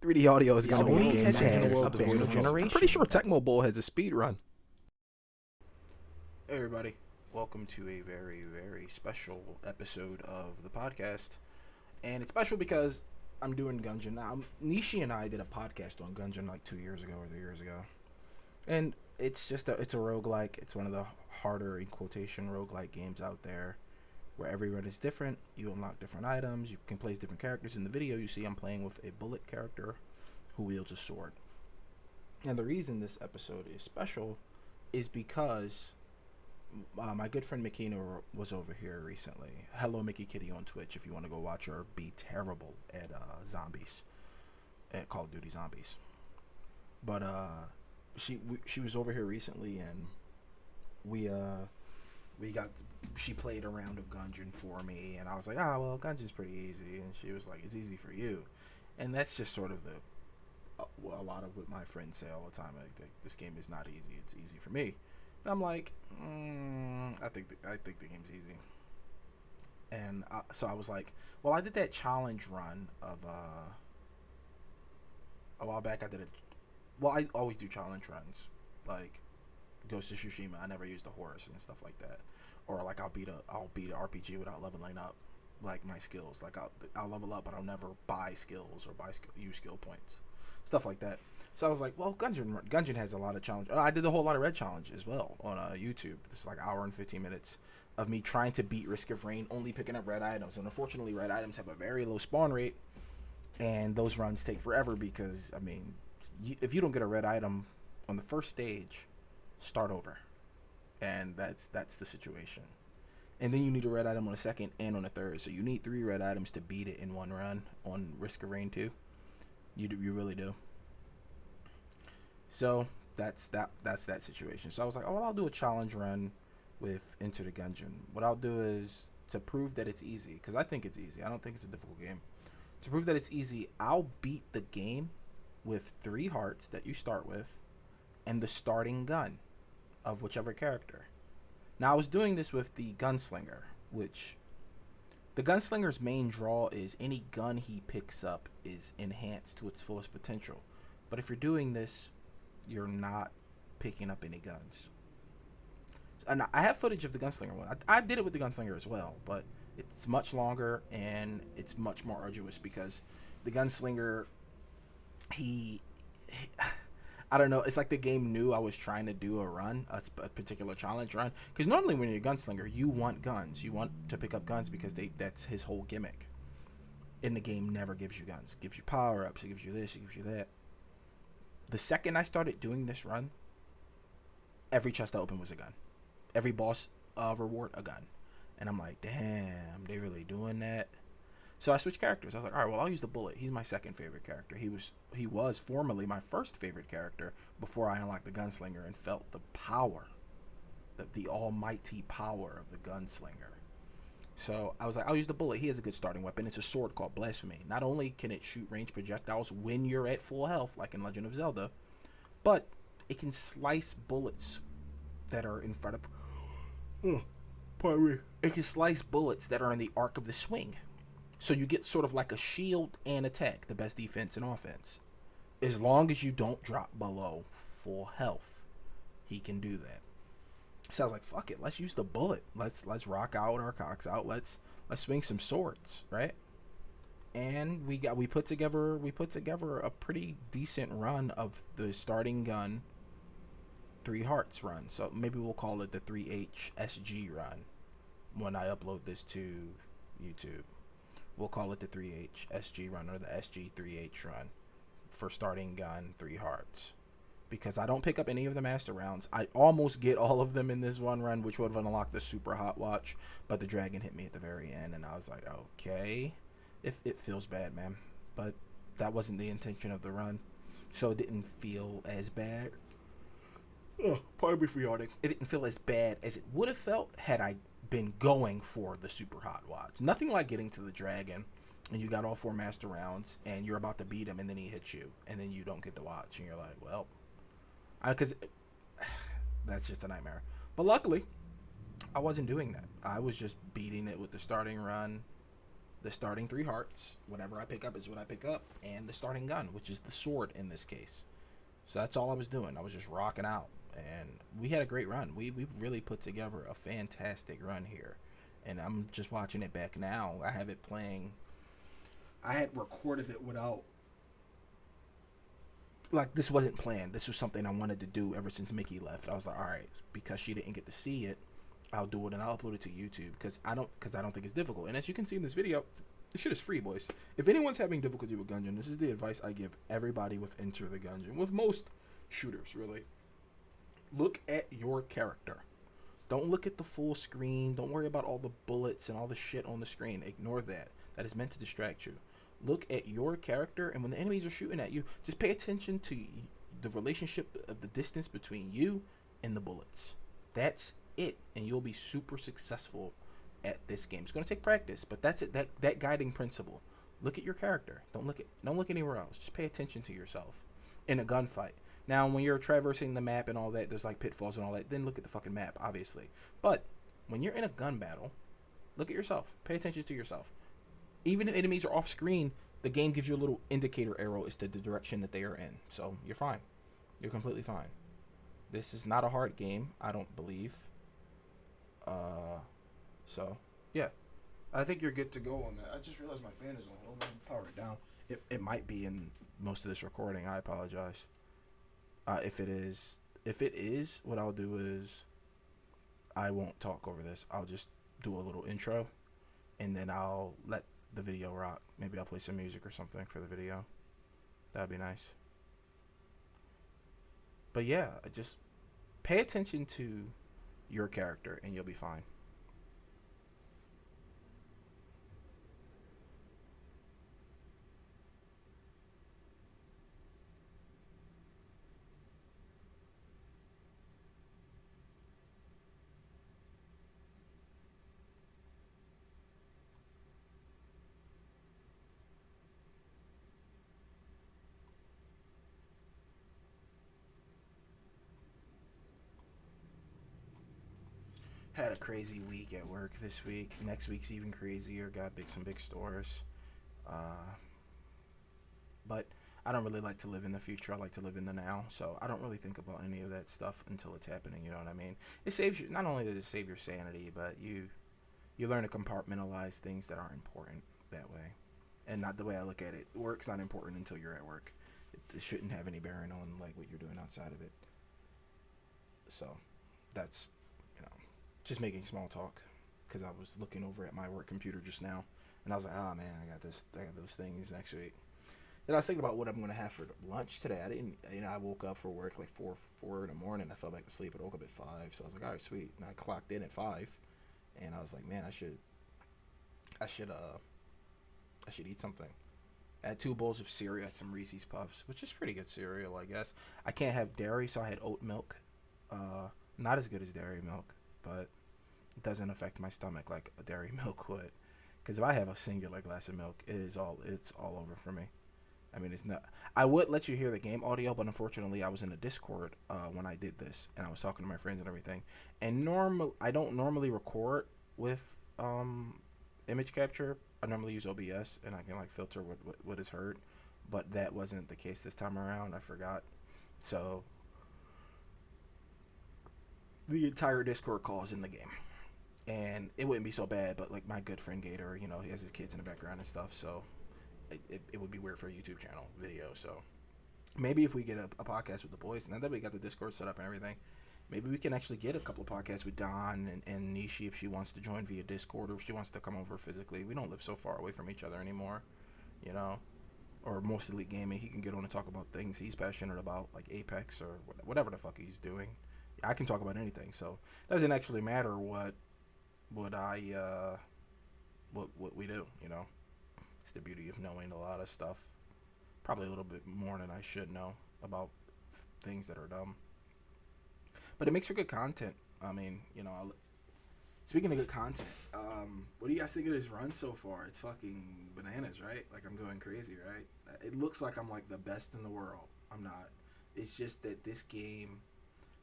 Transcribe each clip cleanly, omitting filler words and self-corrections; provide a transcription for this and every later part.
3D audio is going to be a game changer in the world Updates of generation. I'm pretty sure Tecmo Bowl has a speed run. Hey everybody, welcome to a very, very special episode of the podcast. And it's special because I'm doing Gungeon. Now, Nishi and I did a podcast on Gungeon like 2 years ago or 3 years ago. And it's just it's a roguelike. It's one of the harder, in quotation, roguelike games out there, where every run is different. You unlock different items. You can play as different characters. In the video, you see I'm playing with a bullet character who wields a sword. And the reason this episode is special is because my good friend Makina was over here recently. Hello, Mickey Kitty on Twitch if you want to go watch her be terrible at zombies, at Call of Duty Zombies. But she was over here recently, and she played a round of Gungeon for me, and I was like, well, Gungeon's pretty easy, and she was like, it's easy for you. And that's just sort of a lot of what my friends say all the time, like, this game is not easy, it's easy for me. And I'm like, I think the game's easy. And so I was like, well, I did that challenge run of a while back. I always do challenge runs, like Ghost of Tsushima. I never used a horse and stuff like that, or like I'll beat an RPG without leveling up, like my skills. Like I'll level up, but I'll never buy skills or use skill points, stuff like that. So I was like, well, Gungeon has a lot of challenges. I did a whole lot of red challenge as well on YouTube. This is like an hour and 15 minutes of me trying to beat Risk of Rain, only picking up red items. And unfortunately, red items have a very low spawn rate, and those runs take forever because, I mean, if you don't get a red item on the first stage, start over. And that's the situation. And then you need a red item on the second and on the third. So you need 3 red items to beat it in one run on Risk of Rain 2. You really do. So that's that situation. So I was like, oh, well, I'll do a challenge run with Enter the Gungeon. What I'll do is, to prove that it's easy, because I think it's easy. I don't think it's a difficult game. To prove that it's easy, I'll beat the game with 3 hearts that you start with and the starting gun of whichever character. Now, I was doing this with the Gunslinger, which the Gunslinger's main draw is any gun he picks up is enhanced to its fullest potential. But if you're doing this, you're not picking up any guns. And I have footage of the Gunslinger one. I did it with the Gunslinger as well, but it's much longer and it's much more arduous because the Gunslinger, I don't know, it's like the game knew I was trying to do a run, a particular challenge run. Because normally when you're a Gunslinger, you want guns. You want to pick up guns because that's his whole gimmick. And the game never gives you guns. It gives you power-ups, it gives you this, it gives you that. The second I started doing this run, every chest I opened was a gun. Every boss reward, a gun. And I'm like, damn, they really doing that? So I switched characters. I was like, all right, well, I'll use the bullet. He's my second favorite character. He was formerly my first favorite character before I unlocked the Gunslinger and felt the power, the almighty power of the Gunslinger. So I was like, I'll use the bullet. He has a good starting weapon. It's a sword called Blasphemy. Not only can it shoot ranged projectiles when you're at full health, like in Legend of Zelda, but it can slice bullets that are in front of... pardon me. It can slice bullets that are in the arc of the swing. So you get sort of like a shield and attack, the best defense and offense. As long as you don't drop below full health, he can do that. So I was like, fuck it, let's use the bullet. Let's rock out our cocks out. Let's swing some swords, right? And we put together a pretty decent run of the starting gun 3 hearts run. So maybe we'll call it the 3H SG run when I upload this to YouTube. We'll call it the 3H SG run or the SG 3H run for starting gun 3 hearts. Because I don't pick up any of the master rounds. I almost get all of them in this one run, which would have unlocked the super hot watch, but the dragon hit me at the very end, and I was like, okay, it feels bad, man. But that wasn't the intention of the run, so it didn't feel as bad. Pardon me for yawning. It didn't feel as bad as it would have felt had I been going for the super hot watch. Nothing like getting to the dragon and you got all 4 master rounds and you're about to beat him and then he hits you and then you don't get the watch and you're like, well, because that's just a nightmare. But luckily I wasn't doing that. I was just beating it with the starting run the starting 3 hearts. Whatever I pick up is what I pick up, and the starting gun, which is the sword in this case. So that's all I was doing. I was just rocking out, and we had a great run. We really put together a fantastic run here, and I'm just watching it back now. I have it playing. I had recorded it without, like, this wasn't planned. This was something I wanted to do ever since Mickey left. I was like, all right, because she didn't get to see it, I'll do it and I'll upload it to YouTube because I don't think it's difficult. And as you can see in this video, this shit is free, boys. If anyone's having difficulty with Gungeon, this is the advice I give everybody with Enter the Gungeon, with most shooters, really. Look at your character. Don't look at the full screen. Don't worry about all the bullets and all the shit on the screen. Ignore that. That is meant to distract you. Look at your character, and when the enemies are shooting at you, just pay attention to the relationship of the distance between you and the bullets. That's it, and you'll be super successful at this game. It's going to take practice, but that's it. That guiding principle. Look at your character. Don't look anywhere else. Just pay attention to yourself in a gunfight. Now, when you're traversing the map and all that, there's like pitfalls and all that. Then look at the fucking map, obviously. But when you're in a gun battle, look at yourself. Pay attention to yourself. Even if enemies are off screen, the game gives you a little indicator arrow as to the direction that they are in. So you're fine. You're completely fine. This is not a hard game, I don't believe. So yeah, I think you're good to go on that. I just realized my fan is on. Hold on, power it down. It might be in most of this recording. I apologize. If it is, what I'll do is I won't talk over this. I'll just do a little intro, and then I'll let the video rock. Maybe I'll play some music or something for the video. That'd be nice. But yeah, just pay attention to your character, and you'll be fine. Had a crazy week at work this week. Next week's even crazier. Got some big stores. But I don't really like to live in the future. I like to live in the now. So I don't really think about any of that stuff until it's happening. You know what I mean? It saves you. Not only does it save your sanity, but you learn to compartmentalize things that aren't important that way. And not the way I look at it. Work's not important until you're at work. It shouldn't have any bearing on like what you're doing outside of it. So that's, just making small talk, because I was looking over at my work computer just now, and I was like, oh man, I got those things next week. Then I was thinking about what I'm gonna have for lunch today. I didn't, I woke up for work like four in the morning. I fell back to sleep. I woke up at 5, so I was like, all right, sweet. And I clocked in at 5, and I was like, man, I should eat something. I had 2 bowls of cereal, I had some Reese's Puffs, which is pretty good cereal, I guess. I can't have dairy, so I had oat milk. Not as good as dairy milk, but it doesn't affect my stomach like a dairy milk would. Because if I have a singular glass of milk, it's all over for me. I mean, it's not. I would let you hear the game audio, but unfortunately, I was in a Discord when I did this, and I was talking to my friends and everything. And I don't normally record with image capture. I normally use OBS, and I can like filter what is heard. But that wasn't the case this time around. I forgot. So the entire Discord call is in the game, and it wouldn't be so bad. But like my good friend Gator, he has his kids in the background and stuff, so it would be weird for a YouTube channel video. So maybe if we get a podcast with the boys, and now that we got the Discord set up and everything, maybe we can actually get a couple of podcasts with Don and Nishi if she wants to join via Discord, or if she wants to come over physically. We don't live so far away from each other anymore, or Most Elite Gaming. He can get on and talk about things he's passionate about, like Apex or whatever the fuck he's doing. I can talk about anything, so it doesn't actually matter what we do. It's the beauty of knowing a lot of stuff, probably a little bit more than I should know about things that are dumb, but it makes for good content. I mean, speaking of good content, what do you guys think of this run so far? It's fucking bananas, right? Like, I'm going crazy, right? It looks like I'm like the best in the world. I'm not. It's just that this game,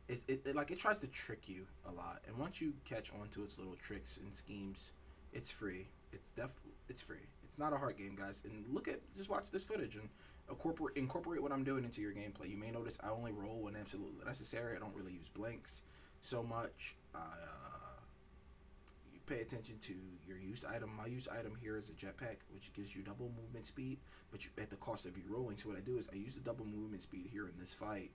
it tries to trick you a lot, and once you catch on to its little tricks and schemes, it's free. It's It's free. It's not a hard game, guys. And just watch this footage and incorporate what I'm doing into your gameplay. You may notice I only roll when absolutely necessary. I don't really use blanks so much. You pay attention to your used item. My used item here is a jetpack, which gives you double movement speed, but at the cost of you rolling. So what I do is I use the double movement speed here in this fight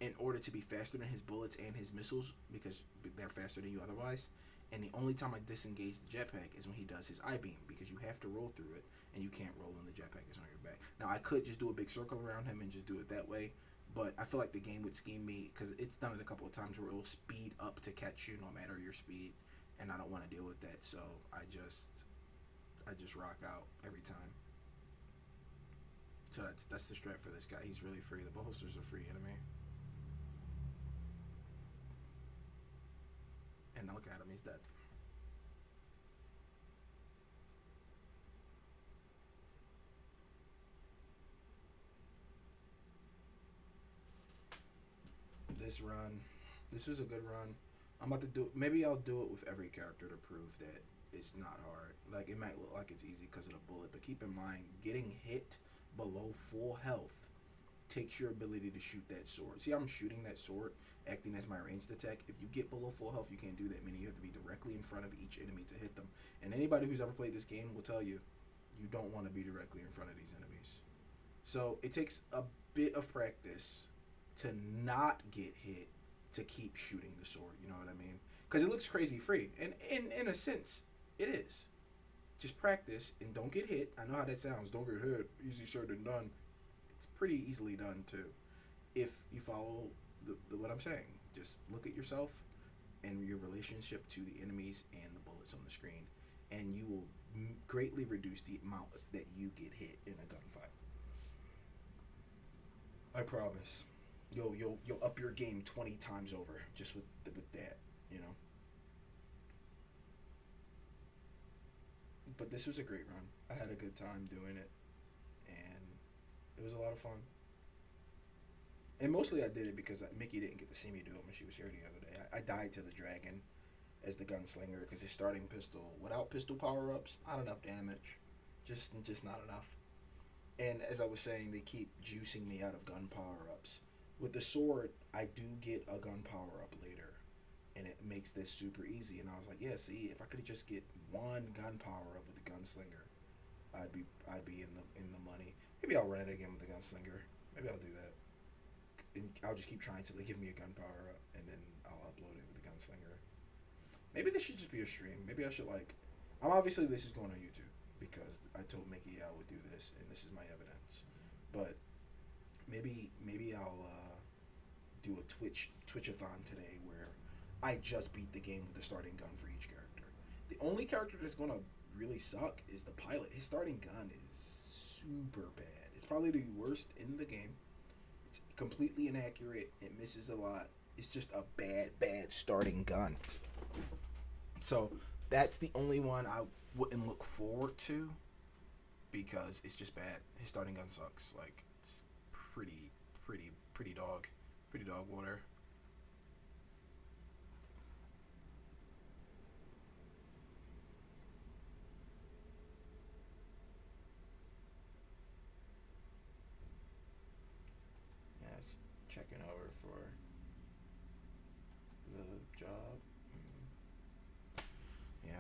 in order to be faster than his bullets and his missiles because they're faster than you otherwise. And the only time I disengage the jetpack is when he does his I-beam because you have to roll through it and you can't roll when the jetpack is on your back. Now I could just do a big circle around him and just do it that way, but I feel like the game would scheme me because it's done it a couple of times where it will speed up to catch you no matter your speed, and I don't want to deal with that. So I just rock out every time. So that's the strat for this guy. He's really free. The bolsters are free enemy. And look at him, he's dead. This was a good run. I'm about to maybe I'll do it with every character to prove that it's not hard. Like, it might look like it's easy because of the bullet, but keep in mind, getting hit below full health takes your ability to shoot that sword. See, I'm shooting that sword, acting as my ranged attack. If you get below full health, you can't do that, meaning you have to be directly in front of each enemy to hit them. And anybody who's ever played this game will tell you, you don't want to be directly in front of these enemies. So it takes a bit of practice to not get hit to keep shooting the sword, you know what I mean? Because it looks crazy free, and in a sense, it is. Just practice and don't get hit. I know how that sounds. Don't get hit. Easy said than done. It's pretty easily done too, if you follow what I'm saying. Just look at yourself and your relationship to the enemies and the bullets on the screen, and you will greatly reduce the amount that you get hit in a gunfight. I promise. You'll up your game 20 times over just with that, you know. But this was a great run. I had a good time doing it, and it was a lot of fun. And mostly I did it because Mickey didn't get to see me do it when she was here the other day. I died to the dragon as the gunslinger because his starting pistol, without pistol power-ups, not enough damage. Just not enough. And as I was saying, they keep juicing me out of gun power-ups. With the sword, I do get a gun power-up later, and it makes this super easy. And I was like, yeah, see, if I could just get one gun power-up with the gunslinger, I'd be in the money. Maybe I'll run it again with the gunslinger. Maybe I'll do that. And I'll just keep trying till they give me a gun power-up, and then I'll upload it with the gunslinger. Maybe this should just be a stream. Maybe I should, like... obviously this is going on YouTube because I told Mickey I would do this, and this is my evidence. But maybe I'll do a Twitch-a-thon today where I just beat the game with the starting gun for each character. The only character that's going to really suck is the pilot. His starting gun is super bad. It's probably the worst in the game. It's completely inaccurate. It misses a lot. It's just a bad starting gun. So that's the only one I wouldn't look forward to because it's just bad. His starting gun sucks. Like, it's pretty dog water. Yeah, it's checking over for the job. Yeah.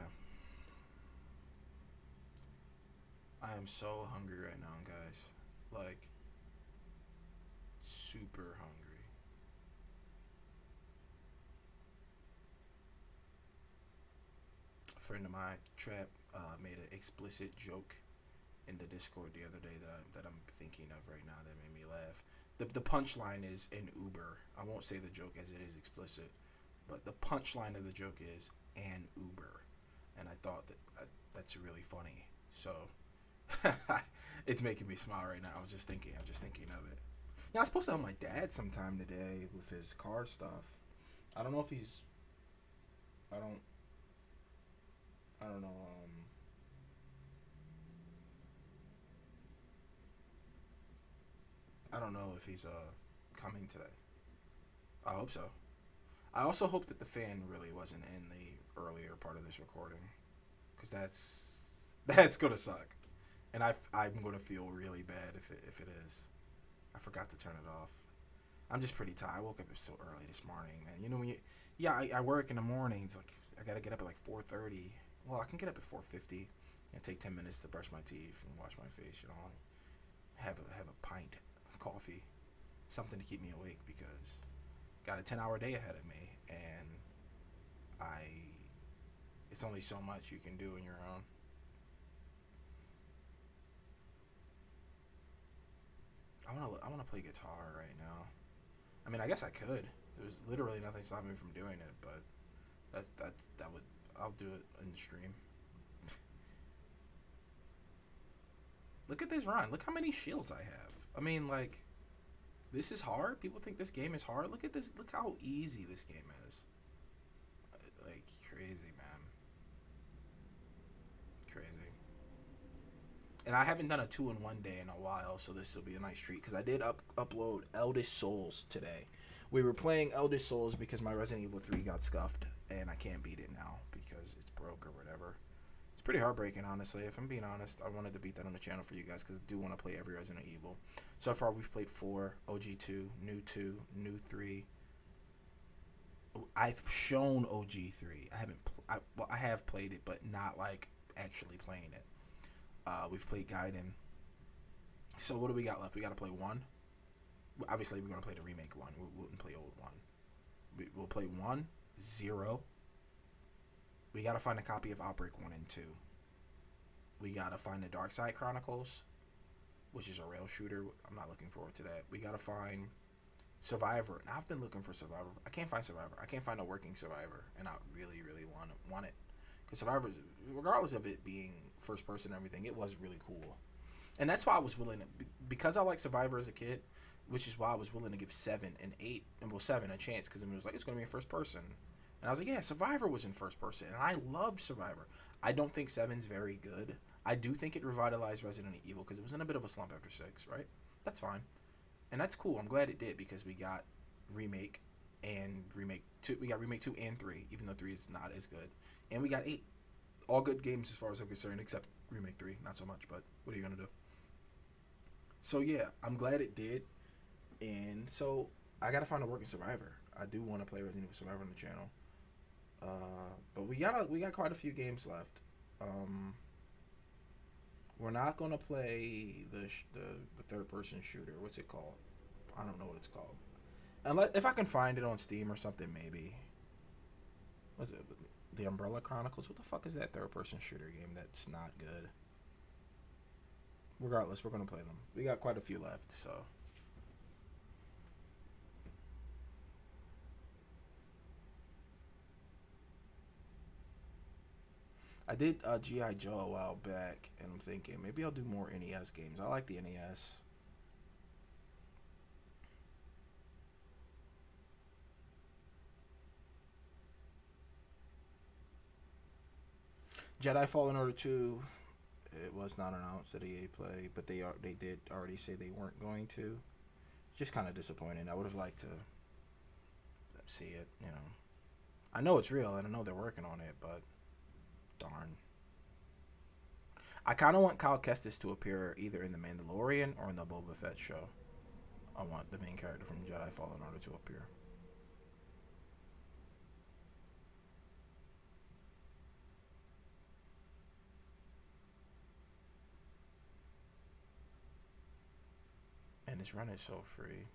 I am so hungry right now, guys. Like, super hungry. A friend of mine, Trap, made an explicit joke in the Discord the other day that I'm thinking of right now that made me laugh. The punchline is an Uber. I won't say the joke as it is explicit, but the punchline of the joke is an Uber, and I thought that's really funny. So it's making me smile right now. I'm just thinking of it. Yeah, I was supposed to help my dad sometime today with his car stuff. I don't know if he's. I don't know. I don't know if he's coming today. I hope so. I also hope that the fan really wasn't in the earlier part of this recording, because That's gonna suck, and I'm gonna feel really bad if it is. I forgot to turn it off. I'm just pretty tired. I woke up so early this morning, man. You know when you, yeah, I work in the mornings. Like I gotta get up at like 4:30. Well, I can get up at 4:50 and take 10 minutes to brush my teeth and wash my face. You know, have a pint of coffee, something to keep me awake because got a 10-hour day ahead of me, and I it's only so much you can do on your own. I wanna play guitar right now. I mean, I guess I could. There's literally nothing stopping me from doing it, but that would I'll do it in the stream. Look at this run. Look how many shields I have. I mean, like this is hard. People think this game is hard. Look at this. Look how easy this game is. Like crazy, man. Crazy. And I haven't done a 2 in 1 day in a while, so this will be a nice treat because I did upload Eldest Souls today. We were playing Eldest Souls because my Resident Evil 3 got scuffed, and I can't beat it now because it's broke or whatever. It's pretty heartbreaking, honestly. If I'm being honest, I wanted to beat that on the channel for you guys because I do want to play every Resident Evil. So far, we've played 4, OG 2, New 3. I've shown OG 3. I haven't. Well, I have played it, but not like actually playing it. We've played Gaiden. So what do we got left? We got to play 1. Obviously, we're going to play the remake 1. We wouldn't play old 1. We'll play 1, 0. We got to find a copy of Outbreak 1 and 2. We got to find the Dark Side Chronicles, which is a rail shooter. I'm not looking forward to that. We got to find Survivor. And I've been looking for Survivor. I can't find Survivor. I can't find a working Survivor. And I really, really want it. Because Survivor, regardless of it being first person and everything, it was really cool. And that's why I was willing to, because I liked Survivor as a kid, which is why I was willing to give 7 and 8, and well, 7 a chance, because it was like, it's going to be in first person. And I was like, yeah, Survivor was in first person, and I loved Survivor. I don't think 7's very good. I do think it revitalized Resident Evil, because it was in a bit of a slump after 6, right? That's fine. And that's cool. I'm glad it did, because we got Remake and Remake 2. We got Remake 2 and 3, even though 3 is not as good. And we got 8. All good games as far as I'm concerned, except Remake 3. Not so much, but what are you going to do? So, yeah, I'm glad it did. And so, I got to find a working Survivor. I do want to play Resident Evil Survivor on the channel. But we got quite a few games left. We're not going to play the third person shooter. What's it called? I don't know what it's called. Unless, if I can find it on Steam or something, maybe. What's it? The Umbrella Chronicles. What the fuck is that third person shooter game that's not good? Regardless, we're going to play them. We got quite a few left, so. I did G.I. Joe a while back, and I'm thinking maybe I'll do more NES games. I like the NES. Jedi Fallen Order 2, it was not announced at EA Play, but they did already say they weren't going to. It's just kind of disappointing. I would have liked to see it, you know. I know it's real, and I know they're working on it, but darn. I kind of want Kyle Kestis to appear either in The Mandalorian or in the Boba Fett show. I want the main character from Jedi Fallen Order to appear. And this run is so free.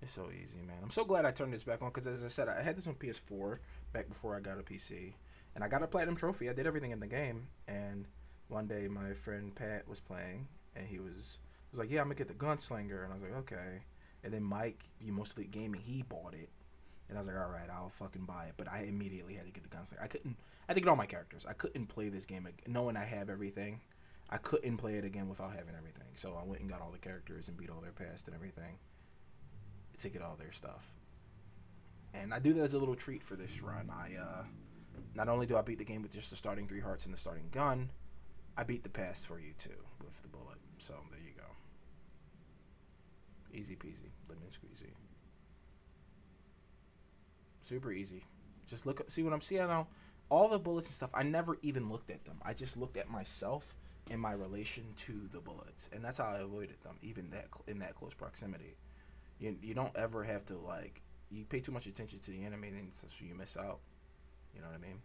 It's so easy, man. I'm so glad I turned this back on because, as I said, I had this on PS4 back before I got a PC. And I got a platinum trophy. I did everything in the game. And one day my friend Pat was playing, and he was like, yeah, I'm going to get the Gunslinger. And I was like, okay. And then Mike, you Mostly Gaming, he bought it. And I was like, all right, I'll fucking buy it. But I immediately had to get the Gunslinger. I had to get all my characters. I couldn't play this game knowing I have everything. I couldn't play it again without having everything. So I went and got all the characters and beat all their past and everything to get all their stuff. And I do that as a little treat for this run. I not only do I beat the game with just the starting 3 hearts and the starting gun, I beat the past for you too with the bullet. So there you go. Easy peasy, lemon squeezy. Super easy. Just look, see what I'm seeing now. all the bullets and stuff, I never even looked at them. I just looked at myself and my relation to the bullets, and that's how I avoided them, even that in that close proximity. You don't ever have to like you pay too much attention to the enemy, and so you miss out. You know what I mean?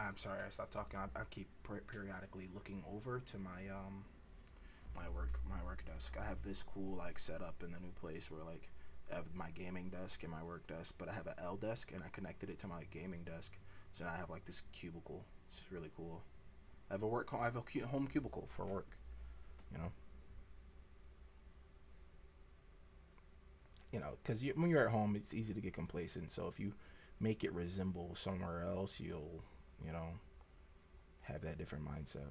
I'm sorry, I stopped talking. I keep periodically looking over to my work desk. I have this cool like setup in the new place where like I have my gaming desk and my work desk, but I have an L desk and I connected it to my gaming desk. So now I have like this cubicle. It's really cool. I have a home cubicle for work. You know, because when you're at home, it's easy to get complacent. So if you make it resemble somewhere else, you'll you know have that different mindset.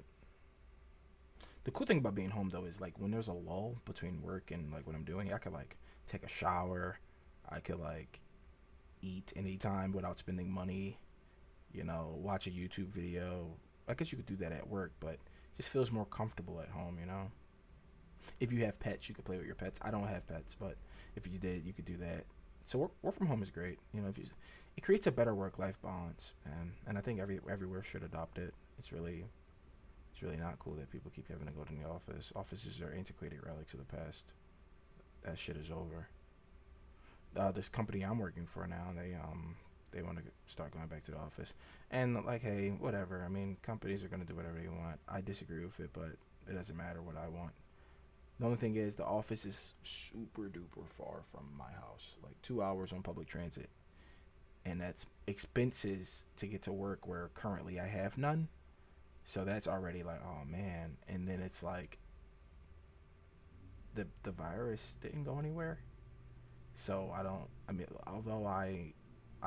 The cool thing about being home though is like when there's a lull between work and like what I'm doing, I could like take a shower, I could like eat anytime without spending money, watch a YouTube video. I guess you could do that at work, but it just feels more comfortable at home. If you have pets, you could play with your pets. I don't have pets, but if you did, you could do that. So work from home is great. It creates a better work life balance, and I think everywhere should adopt it. It's really not cool that people keep having to go to the office. Offices are antiquated relics of the past. That shit is over. This company I'm working for now, they want to start going back to the office, and like, hey, whatever. I mean, companies are gonna do whatever they want. I disagree with it, but it doesn't matter what I want. The only thing is, the office is super duper far from my house, like 2 hours on public transit, and that's expenses to get to work where currently I have none. So that's already like, oh man. And then it's like the virus didn't go anywhere. So I mean, although I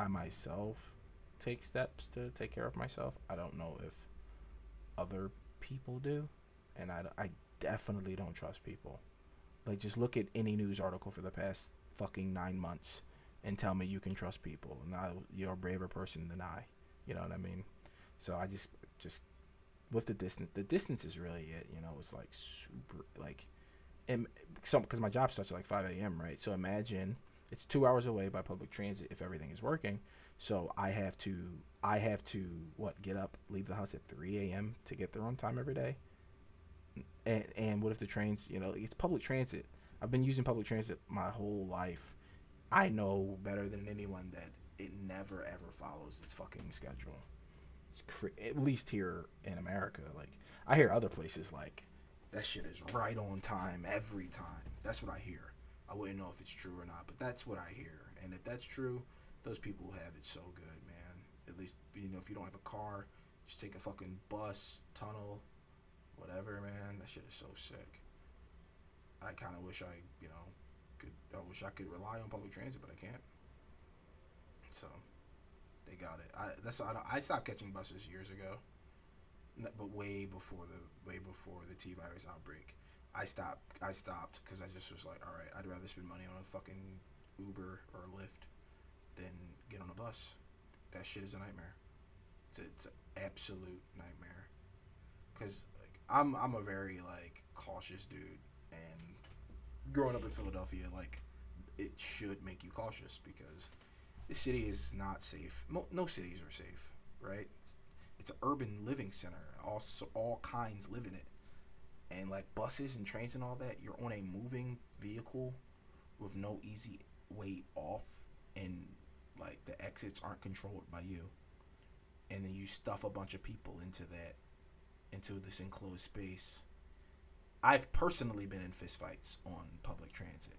myself take steps to take care of myself, I don't know if other people do, and I definitely don't trust people. Like, just look at any news article for the past fucking 9 months and tell me you can trust people. Now you're a braver person than I. You know what I mean? So I just with the distance. The distance is really it. It's like super like, and so because my job starts at like 5 a.m. right? So imagine it's 2 hours away by public transit if everything is working. So I have to what, get up, leave the house at 3 a.m. to get there on time every day. And what if the trains? It's public transit. I've been using public transit my whole life. I know better than anyone that it never ever follows its fucking schedule. At least here in America. Like, I hear other places like that shit is right on time every time. That's what I hear. I wouldn't know if it's true or not, but that's what I hear. And if that's true, those people have it so good, man. At least if you don't have a car, just take a fucking bus, tunnel, whatever, man. That shit is so sick. I kind of wish I wish I could rely on public transit, but I can't. So they got it. That's why I stopped catching buses years ago, but way before the T virus outbreak. I stopped because I just was like, all right, I'd rather spend money on a fucking Uber or a Lyft than get on a bus. That shit is a nightmare. It's an absolute nightmare. Cause like, I'm a very like cautious dude, and growing up in Philadelphia, like, it should make you cautious because the city is not safe. No cities are safe, right? It's an urban living center. All kinds live in it, and like buses and trains and all that, you're on a moving vehicle with no easy way off, and like the exits aren't controlled by you, and then you stuff a bunch of people into this enclosed space. I've personally been in fistfights on public transit.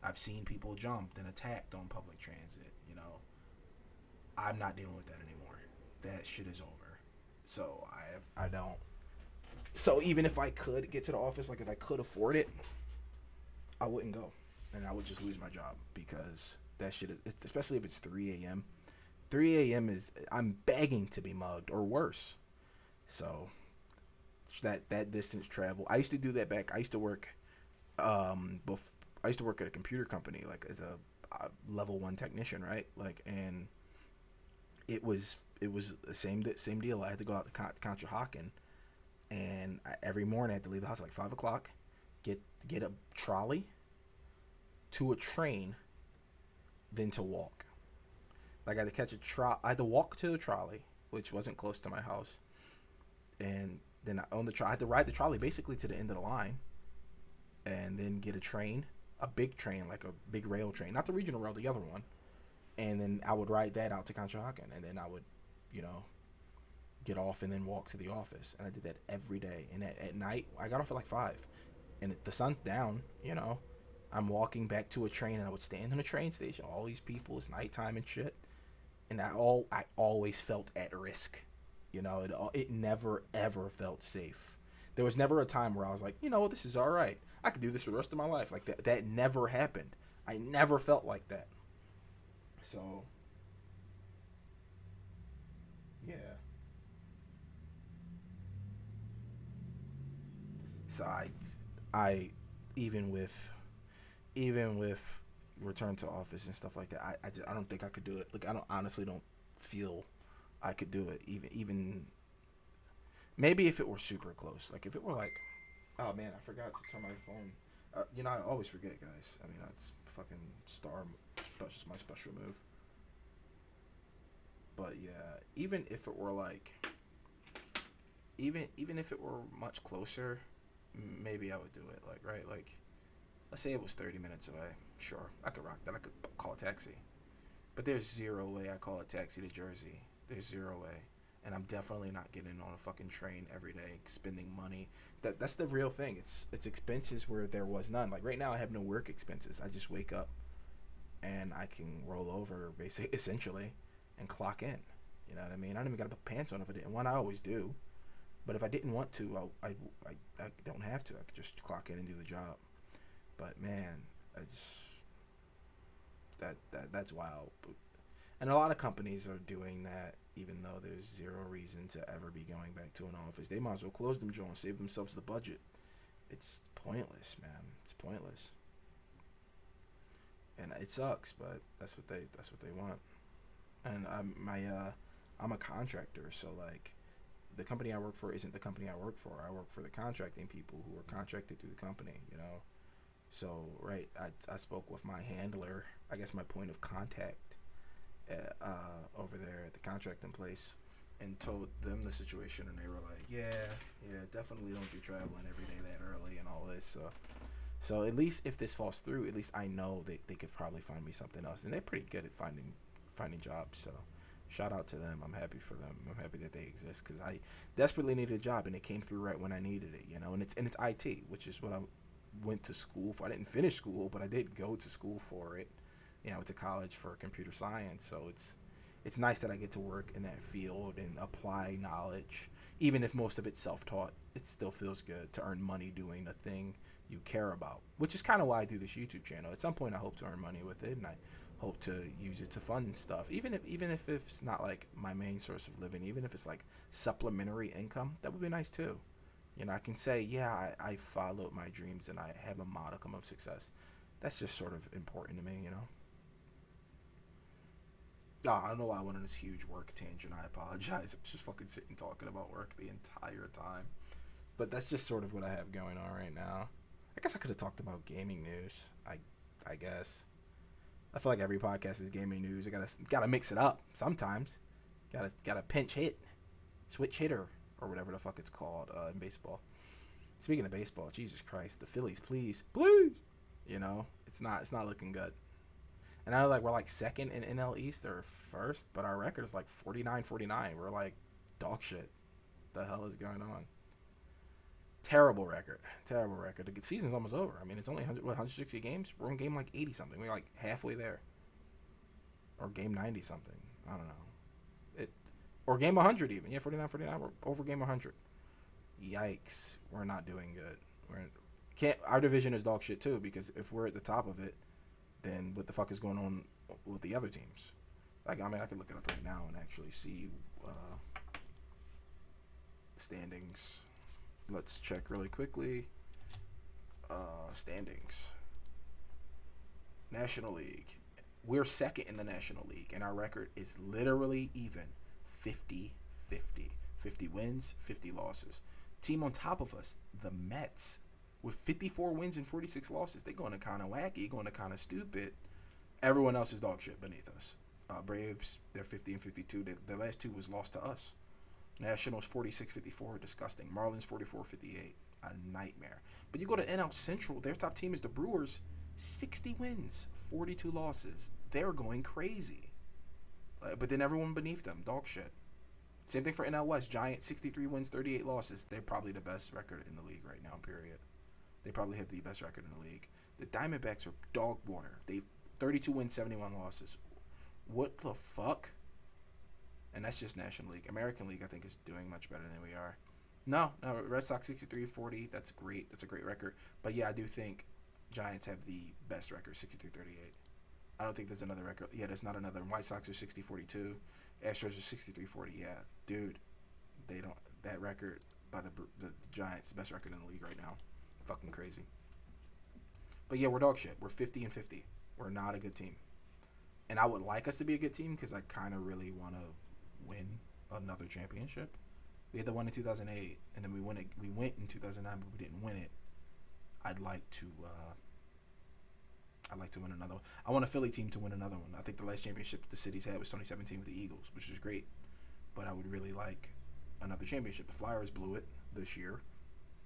I've seen people jumped and attacked on public transit. You know, I'm not dealing with that anymore. That shit is over. So I don't. So even if I could get to the office, like if I could afford it, I wouldn't go, and I would just lose my job because that shit is, especially if it's 3 a.m. 3 a.m. is, I'm begging to be mugged or worse. So that distance travel, I used to do that back. I used to work, I used to work at a computer company, like as a level 1 technician, right? Like, and it was the same deal. I had to go out to Conshohocken, and every morning I had to leave the house at like 5 o'clock, get a trolley to a train, then to walk. Like I had to catch I had to walk to the trolley, which wasn't close to my house, and then I had to ride the trolley basically to the end of the line, and then get a train, a big train, like a big rail train, not the regional rail, the other one, and then I would ride that out to Conshohocken, and then I would, you know, get off and then walk to the office, and I did that every day. And at night, I got off at like 5, and the sun's down, you know. I'm walking back to a train, and I would stand in a train station. All these people, it's nighttime and shit, and I always felt at risk, you know. It never ever felt safe. There was never a time where I was like, you know, this is all right. I could do this for the rest of my life. Like that never happened. I never felt like that. So, yeah. So I even with return to office and stuff like that, I don't think I could do it. Like I don't honestly don't feel I could do it. Even maybe if it were super close. Like if it were like, oh man, I forgot to turn my phone. You know, I always forget, guys. I mean, that's fucking my special move. But yeah, even if it were like, even if it were much closer, maybe I would do it. Like, right, like let's say it was 30 minutes away. Sure, I could rock that. I could call a taxi. But there's zero way I call a taxi to Jersey. There's zero way. And I'm definitely not getting on a fucking train every day, spending money. That's the real thing. It's expenses where there was none. Like right now, I have no work expenses. I just wake up and I can roll over, basically, essentially, and clock in. You know what I mean? I don't even got to put pants on if I didn't want. I always do. But if I didn't want to, I don't have to. I could just clock in and do the job. But man, I just that's wild. And a lot of companies are doing that, even though there's zero reason to ever be going back to an office. They might as well close them joints, save themselves the budget. It's pointless, man. It's pointless. And it sucks, but that's what they want. And I'm a contractor, so like the company I work for isn't the company I work for. I work for the contracting people who are contracted through the company, you know. So right, I spoke with my handler, I guess my point of contact, over there at the contracting place, and told them the situation, and they were like, yeah, definitely don't be traveling every day that early and all this. So at least if this falls through, at least I know they could probably find me something else, and they're pretty good at finding jobs. So shout out to them. I'm happy for them. I'm happy that they exist because I desperately needed a job, and it came through right when I needed it. You know, and it's IT, which is what I went to school for. I didn't finish school, but I did go to school for it. You know, I went to college for computer science, so it's nice that I get to work in that field and apply knowledge. Even if most of it's self-taught, it still feels good to earn money doing the thing you care about, which is kind of why I do this YouTube channel. At some point, I hope to earn money with it, and I hope to use it to fund stuff. Even if it's not like my main source of living, even if it's like supplementary income, that would be nice too. You know, I can say, yeah, I followed my dreams and I have a modicum of success. That's just sort of important to me, you know. I don't know why I went on this huge work tangent. I apologize. I'm just fucking sitting talking about work the entire time. But that's just sort of what I have going on right now. I guess I could have talked about gaming news. I guess. I feel like every podcast is gaming news. I gotta mix it up sometimes. Gotta pinch hit, switch hitter, or whatever the fuck it's called in baseball. Speaking of baseball, Jesus Christ, the Phillies, please. You know, it's not looking good. And I know like we're like second in NL East or first, but our record is like 49-49. We're like dog shit. The hell is going on? Terrible record. Terrible record. The season's almost over. I mean, it's only 160 games. We're on game like 80 something. We're like halfway there. Or game 90 something. I don't know. It or game 100 even. Yeah, 49. We're over game 100. Yikes. We're not doing good. Our division is dog shit too, because if we're at the top of it, then what the fuck is going on with the other teams? Like, I mean, I could look it up right now and actually see standings. Let's check really quickly. Standings. National League. We're second in the National League, and our record is literally even. 50-50. 50 wins, 50 losses. Team on top of us, the Mets, with 54 wins and 46 losses. They're going to kind of wacky, going to kind of stupid. Everyone else is dog shit beneath us. Braves, they're 50 and 52. The last two was lost to us. Nationals 46-54, disgusting. Marlins 44-58, a nightmare. But you go to NL Central, their top team is the Brewers, 60 wins, 42 losses. They're going crazy. But then everyone beneath them, dog shit. Same thing for NL West, Giants, 63 wins, 38 losses. They're probably the best record in the league right now, period. They probably have the best record in the league. The Diamondbacks are dog water. They've 32 wins, 71 losses. What the fuck? And that's just National League. American League, I think, is doing much better than we are. No, Red Sox 63-40. That's great. That's a great record. But yeah, I do think Giants have the best record, 63-38. I don't think there's another record. Yeah, there's not another. White Sox are 60-42. Astros are 63-40. Yeah, dude, they don't. That record by the Giants, best record in the league right now. Fucking crazy. But yeah, we're dog shit. We're 50 and 50. We're not a good team. And I would like us to be a good team because I kind of really want to win another championship. We had the one in 2008, and then we went in 2009, but we didn't win it. I'd like to win another one. I want a Philly team to win another one. I think the last championship the city's had was 2017 with the Eagles, which is great. But I would really like another championship. The Flyers blew it this year.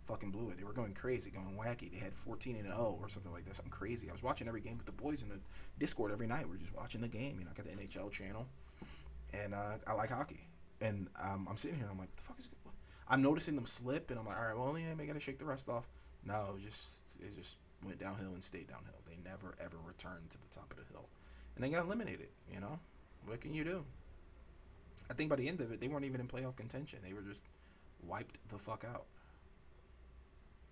Fucking blew it. They were going crazy, going wacky. They had 14-0 or something like that. Something crazy. I was watching every game with the boys in the Discord every night. We're just watching the game. I got the NHL channel, and I like hockey. And I'm sitting here, and I'm like, what the fuck is it? I'm noticing them slip, and I'm like, all right, well, yeah, I got to shake the rust off. No, it just went downhill and stayed downhill. They never, ever returned to the top of the hill. And they got eliminated, What can you do? I think by the end of it, they weren't even in playoff contention. They were just wiped the fuck out.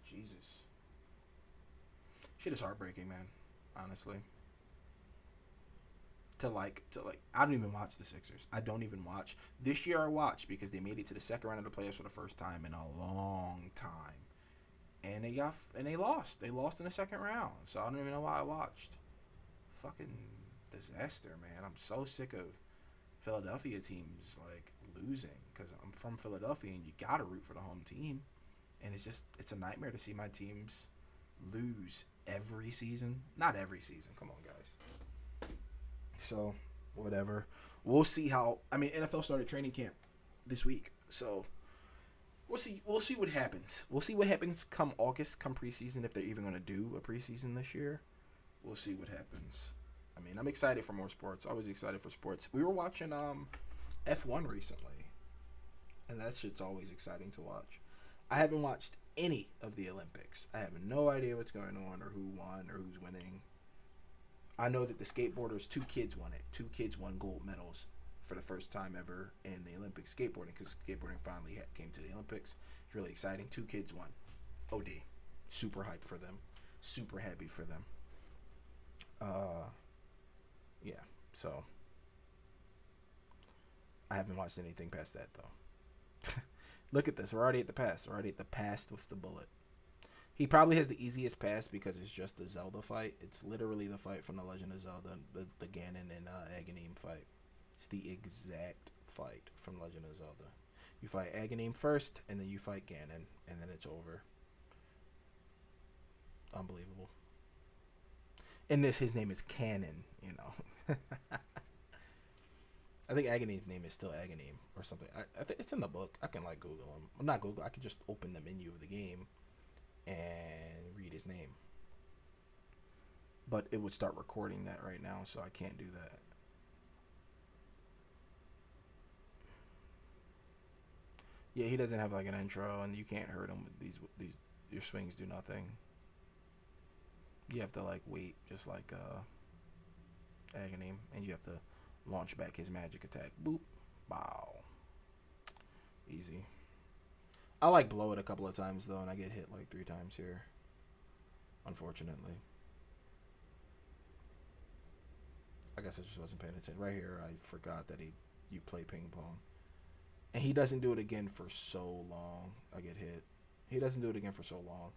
Jesus. Shit is heartbreaking, man. Honestly. To like, I don't even watch the Sixers. I don't even watch. This year I watched because they made it to the second round of the playoffs for the first time in a long time. And they lost. They lost in the second round. So I don't even know why I watched. Fucking disaster, man. I'm so sick of Philadelphia teams like losing because I'm from Philadelphia and you gotta root for the home team. And it's a nightmare to see my teams lose every season. Not every season. Come on, guys. So, whatever. We'll see NFL started training camp this week. So, we'll see what happens. We'll see what happens come August, come preseason, if they're even going to do a preseason this year. We'll see what happens. I'm excited for more sports. Always excited for sports. We were watching F1 recently. And that shit's always exciting to watch. I haven't watched any of the Olympics. I have no idea what's going on or who won or who's winning. I know that the skateboarders, 2 kids won it. 2 kids won gold medals for the first time ever in the Olympics skateboarding because skateboarding finally came to the Olympics. It's really exciting. 2 kids won. OD. Super hyped for them. Super happy for them. Yeah. So, I haven't watched anything past that, though. Look at this. We're already at the pass. We're already at the pass with the bullet. He probably has the easiest pass because it's just the Zelda fight. It's literally the fight from The Legend of Zelda, the Ganon and Aghanim fight. It's the exact fight from Legend of Zelda. You fight Aghanim first, and then you fight Ganon, and then it's over. Unbelievable. In this, his name is Canon, I think Aghanim's name is still Aghanim or something. I think it's in the book. I can Google him. Well, not Google. I can just open the menu of the game and read his name. But it would start recording that right now, so I can't do that. Yeah, he doesn't have like an intro, and you can't hurt him with these. Your swings do nothing. You have to like wait, just like agony, and you have to launch back his magic attack. Boop, bow, easy. I like blow it a couple of times though, and I get hit like 3 times here. Unfortunately, I guess I just wasn't paying attention. Right here, I forgot that you play ping pong, and he doesn't do it again for so long. I get hit. He doesn't do it again for so long.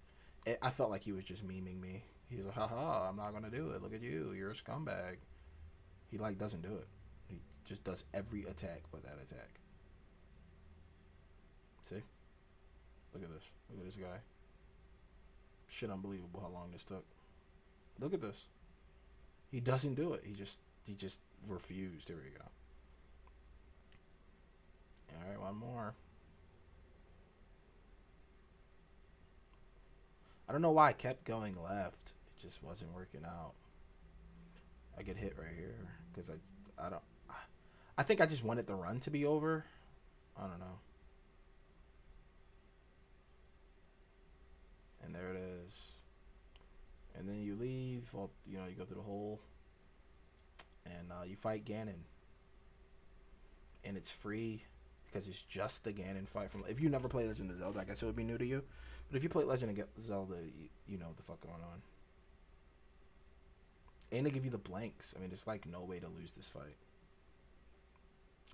I felt like he was just memeing me. He was like, haha, I'm not gonna do it. Look at you, you're a scumbag. He like doesn't do it. He just does every attack but that attack. See? Look at this. Look at this guy. Shit, unbelievable how long this took. Look at this. He doesn't do it. He just refused. Here we go. All right, one more. I don't know why I kept going left. It just wasn't working out. I get hit right here because I don't. I think I just wanted the run to be over. I don't know. And there it is. And then you leave. Well, you go through the hole, and you fight Ganon. And it's free because it's just the Ganon fight from. If you never played Legend of Zelda, I guess it would be new to you. But if you play Legend of Zelda, you know what the fuck going on. And they give you the blanks. I mean, there's like no way to lose this fight.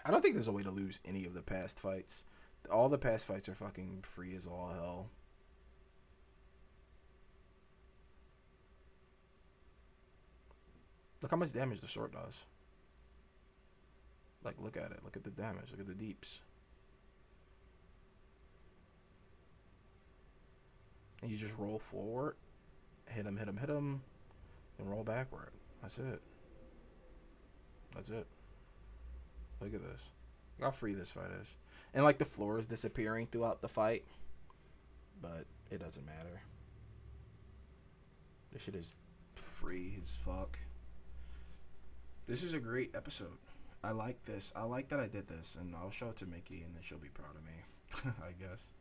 I don't think there's a way to lose any of the past fights. All the past fights are fucking free as all hell. Look how much damage the sword does. Like, look at it. Look at the damage. Look at the deeps. And you just roll forward. Hit him, hit him, hit him. Then roll backward. That's it. That's it. Look at this. Look how free this fight is. And like the floor is disappearing throughout the fight. But it doesn't matter. This shit is free as fuck. This is a great episode. I like this. I like that I did this. And I'll show it to Mickey and then she'll be proud of me. I guess.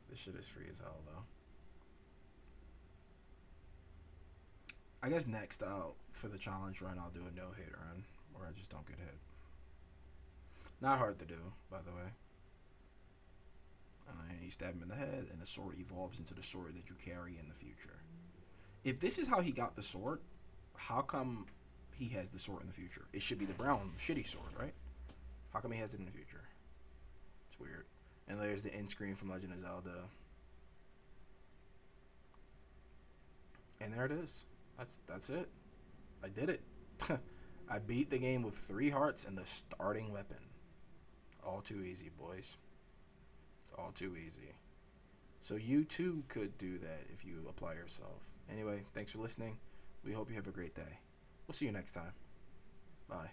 This shit is free as hell though. I guess next for the challenge run I'll do a no-hit run where I just don't get hit. Not hard to do, by the way. You stab him in the head and the sword evolves into the sword that you carry in the future. If this is how he got the sword, how come he has the sword in the future? It should be the brown shitty sword, right? How come he has it in the future? It's weird. And there's the end screen from Legend of Zelda. And there it is. That's it. I did it. I beat the game with 3 hearts and the starting weapon. All too easy, boys. All too easy. So you too could do that if you apply yourself. Anyway, thanks for listening. We hope you have a great day. We'll see you next time. Bye.